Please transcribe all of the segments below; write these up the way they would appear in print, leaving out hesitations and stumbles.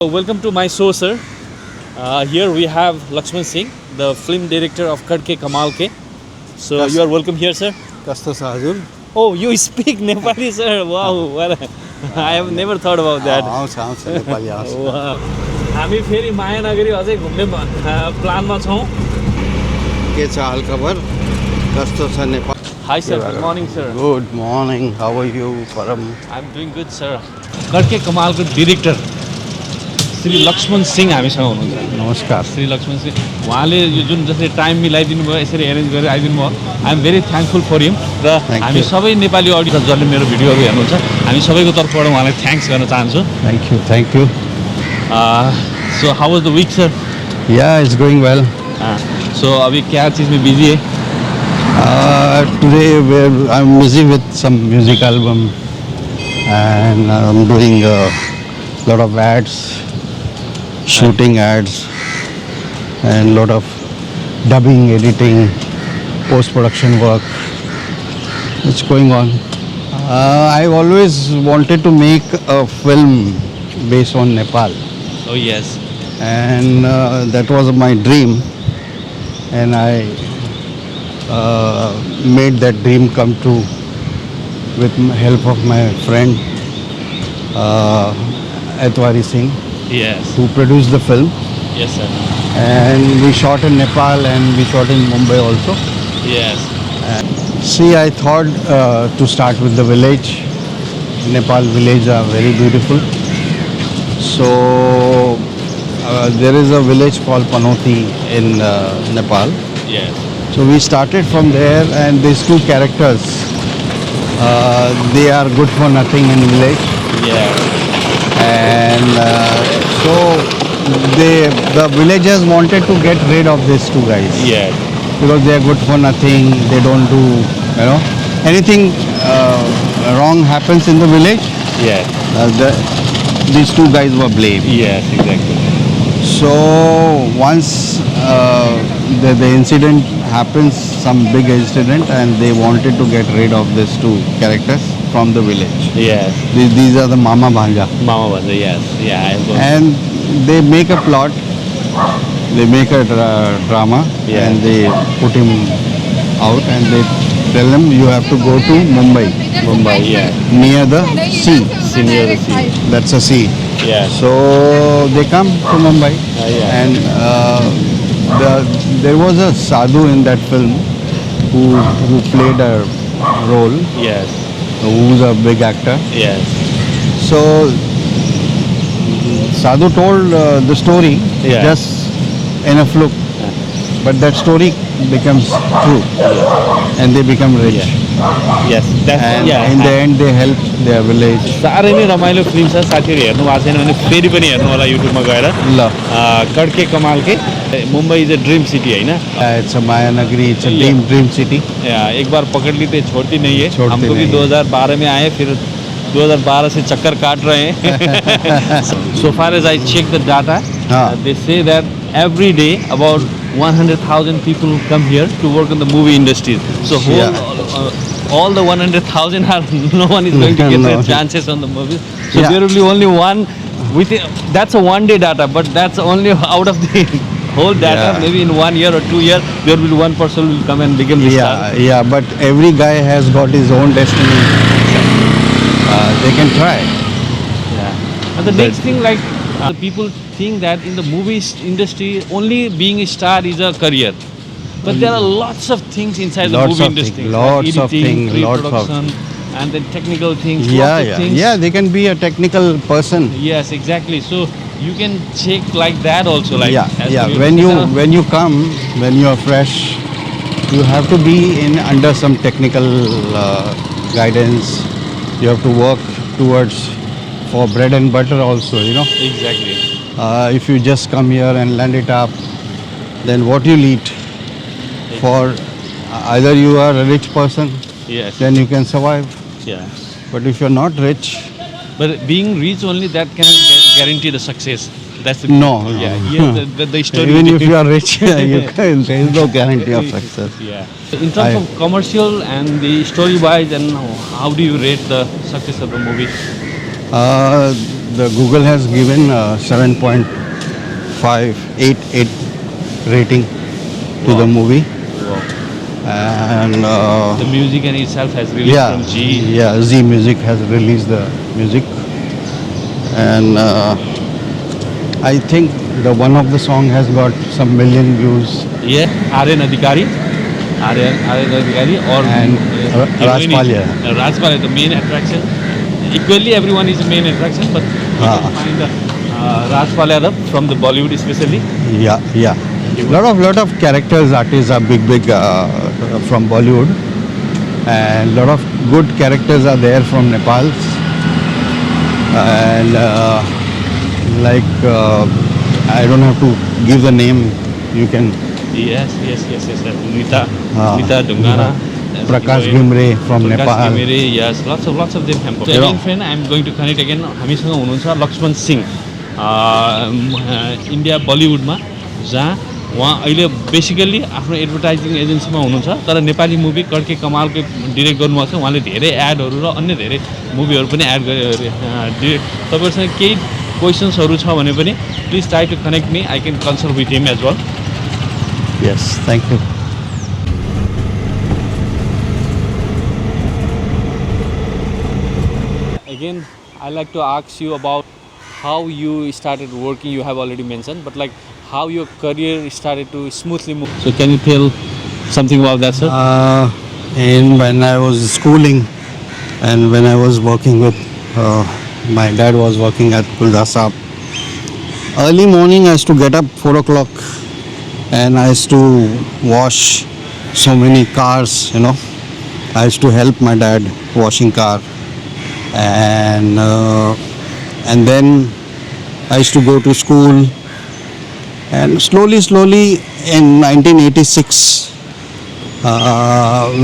Welcome to my show, sir. Here we have Lakshman Singh, the film director of Kadke Kamal Ke. So Yes. you are welcome here, sir. कस्तो छ हजुर Oh, you speak Nepali, sir. Wow, well, I have never thought about that. आउँछ आउँछ नेपाली आउँछ Wow. हामी फेरि मायानगरी अझै घुम्ने प्लानमा छौँ. के छ हालखबर कस्तो छ Nepal Hi, sir. Good morning, sir. Good morning how are you Param I'm doing good, sir. Kadke Kamal को डिरेक्टर श्री लक्ष्मण सिंह हामीसँग हुनुहुन्छ. नमस्कार श्री लक्ष्मण सिंह उहाँले यो जुन जसरी टाइम मिलाइदिनु भयो यसरी एरेन्ज गरेर आइदिनु भयो I am very thankful for him र Thank हामी you. सबै नेपाली अडियन्स जसले मेरो भिडियोहरू हेर्नुहुन्छ हामी सबैको तर्फबाट उहाँलाई थ्याङ्क्स गर्न चाहन्छु. Thank you so how was the week sir? Yeah it's going well so अभी क्या चीज़ में बिजी है? Today I am busy with some music album and I am doing lot of ads, shooting ads, and lot of dubbing, editing, post-production work. It's going on. I've always wanted to make a film based on Nepal, Oh yes. and that was my dream, and I made that dream come true with help of my friend Etwari Singh, Yes. who produced the film. Yes sir. And we shot in Nepal and we shot in Mumbai also. Yes. See, I thought to start with the village. Nepal village are very beautiful. So there is a village called Panoti in Nepal. Yes. So we started from there, and these two characters, they are good for nothing in village. Yeah. And so the villagers wanted to get rid of these two guys. Yeah. Because they are good for nothing, they don't do, anything wrong happens in the village, Yeah. these two guys were blamed. Yes, exactly. So once the incident happens, some big incident, and they wanted to get rid of these two characters from the village. Yes. These are the Mama Bhanja. Mama was yes. Yeah. I was. And they make a plot, they make a drama, Yeah. and they put him out, and they tell him you have to go to Mumbai, Mumbai. Yeah. near the sea. Senior the sea. That's a sea. Yeah. So they come to Mumbai, Yeah. and there was a sadhu in that film who played a role, Yes. who's a big actor. Yes. So Sadhu told the story Yeah. just in a fluke, but that story becomes true, and they become rich. Yes. That's And yeah. in the end, they help their village. साह्रै नै रमाइलो film छ. साथीहरू हेर्नु भएको छैन भने फेरि पनि हेर्नु होला युट्युबमा गएर. La. कडके कमाल के Mumbai is a dream city होइन. It's a Maya Nagari. It's a Yeah. dream city. एक बार पकड़ ली तो छोड़ती नहीं है. छोड़ती हमको भी नहीं है. 2012 में आए, फिर 2012 से चक्कर काट रहे हैं. So far as I check the data, हाँ. they say that every day about 100,000 people come here to work in the movie industry. So all the 100,000 are no one is going to get No. their chances on the movies. So Yeah. there will be only one. That's a one day data, but that's only out of the whole data. Yeah. Maybe in 1 year or 2 years, there will be one person will come and become the star. Yeah, but every guy has got his own destiny. They can try. Yeah. And the next thing, like the people think that in the movie industry, only being a star is a career. But there are lots of things inside the Lots movie of industry. things, like lots of editing, things, lots of- pre-production, and then technical things. Yeah, lots of yeah, things. yeah. They can be a technical person. Yes, exactly. So you can check like that also. Like Yeah, as yeah. per When you your- when you come, when you are fresh, you have to be in under some technical guidance. You have to work towards for bread and butter also. Exactly. If you just come here and land it up, then what you'll eat? For either you are a rich person, Yes. then you can survive. Yeah. But if you're not rich, But being rich only that can guarantee the success. That's the No, no. Yeah. Here the story. even if you are rich, you can, there is no guarantee of success. Yeah. In terms of commercial and the story wise, and how do you rate the success of the movie? the Google has given 7.588 rating to the movie, Wow. and The music in itself has released yeah, from G. yeah, Z Music has released the music, and I think the one of the song has got some million views. Yeah, Aryan Adhikari. Aryan Adhikari or And Raj heroine is- Palia. Raj Palia, the main attraction. Equally, everyone is the main attraction, but you Ah. can find Raj Palia from the Bollywood especially. Yeah, yeah. Lot of characters, artists are big from Bollywood, and lot of good characters are there from Nepal, and I don't have to give the name. You can Yes. Nita Ah. Dungara. Prakash heroine. Gimre from Prakash Nepal. Gimre, yes, lots of them have. So You know. again, friend, I am going to connect again. हामीसँग हुनुहुन्छ Lakshman Singh India बलिउडमा, जहाँ उहाँ अहिले basically आफ्नो advertising एजेन्सीमा हुनुहुन्छ, तर Nepali movie कड्के कमालको direct गर्नुभएको छ। उहाँले धेरै एडहरू र अन्य धेरै मुभीहरू पनि एड गरे। तपाईँहरूसँग केही क्वेसन्सहरू छ भने पनि please try to connect me, I can consult with him as well. Yes, thank you. Again, I like to ask you about how you started working. You have already mentioned, but like how your career started to smoothly move. So can you tell something about that, sir? And when I was schooling, and when I was working with my dad was working at Kuldasab. Early morning I used to get up 4 o'clock, and I used to wash so many cars. I used to help my dad washing car, and then I used to go to school, and slowly in 1986,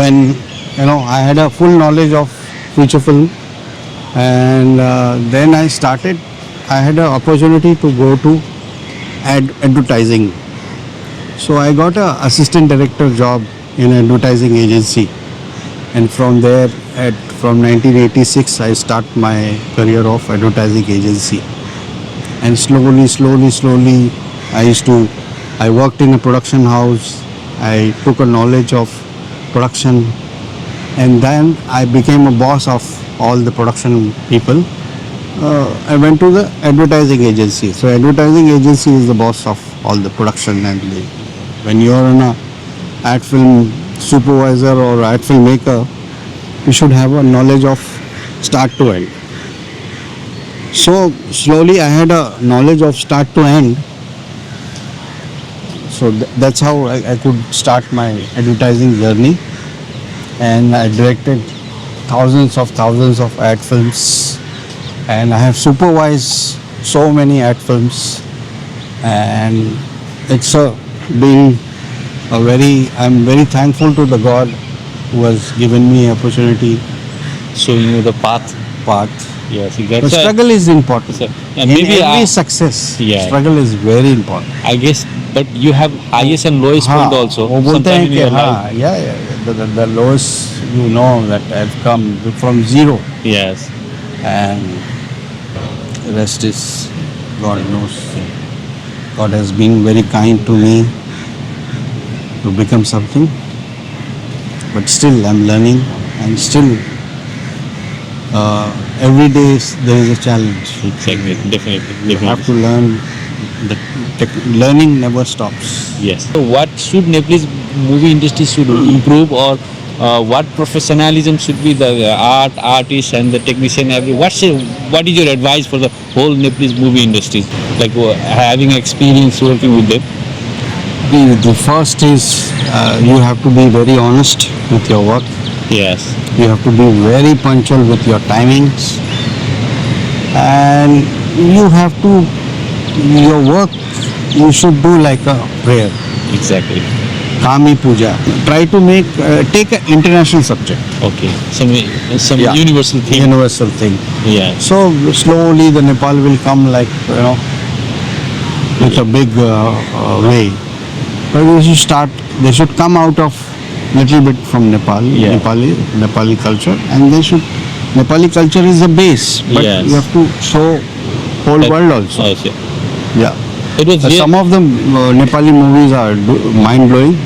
when I had a full knowledge of feature film, and then I had an opportunity to go to advertising. So I got a assistant director job in advertising agency, and from there, from 1986, I start my career of advertising agency, and slowly, I worked in a production house. I took a knowledge of production, and then I became a boss of all the production people. I went to the advertising agency. So advertising agency is the boss of all the production, and when you are an ad film supervisor or ad film maker, you should have a knowledge of start to end. So slowly I had a knowledge of start to end. So that's how I could start my advertising journey, and I directed thousands of ad films, and I have supervised so many ad films, and it's I'm very thankful to the God who has given me opportunity, Showing you the path. Yes, The that's struggle is important. Sir, In maybe every success, Yeah. struggle is very important. I guess, but you have highest and lowest point also. वो बोलते sometime हैं in कि your हाँ, life. yeah, the lowest that I've come from zero, Yes. and the rest is God knows. God has been very kind to me to become something, but still I'm learning, and still every day there is a challenge. Exactly. Definitely. You have to learn. Learning never stops. Yes. So what should Nepalese movie industry should improve, or what professionalism should be the artist and the technician? What is your advice for the whole Nepalese movie industry? Like having experience working with them. The first is you have to be very honest with your work. Yes. You have to be very punctual with your timings, and you have to your work you should do like a prayer. Exactly. Kami Puja. Try to take an international subject. Okay. Some Yeah. universal thing. Universal thing. Yeah. So slowly the Nepal will come with a big way. But they should come out of little bit from Nepal, Yeah. Nepali culture, and Nepali culture is the base. But Yes. you have to show whole world also. Also. Yeah. It was Some of the Nepali movies are mind blowing.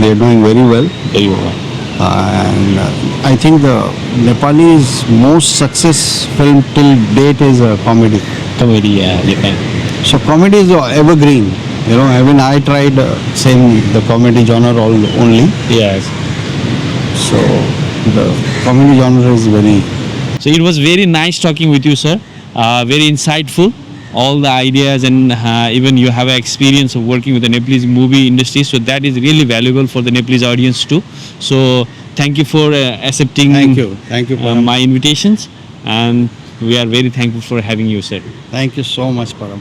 They're doing very well. very well. And I think the Nepalese most success film till date is a comedy. Comedy, yeah, Japan. So comedy is evergreen. You know, even I tried same the comedy genre only. Yes. So the comedy genre is very. So it was very nice talking with you, sir. Very insightful. All the ideas and even you have an experience of working with the Nepalese movie industry. So that is really valuable for the Nepalese audience too. So thank you for accepting Thank you. Thank you, Param. my invitations. And we are very thankful for having you, sir. Thank you so much, Param.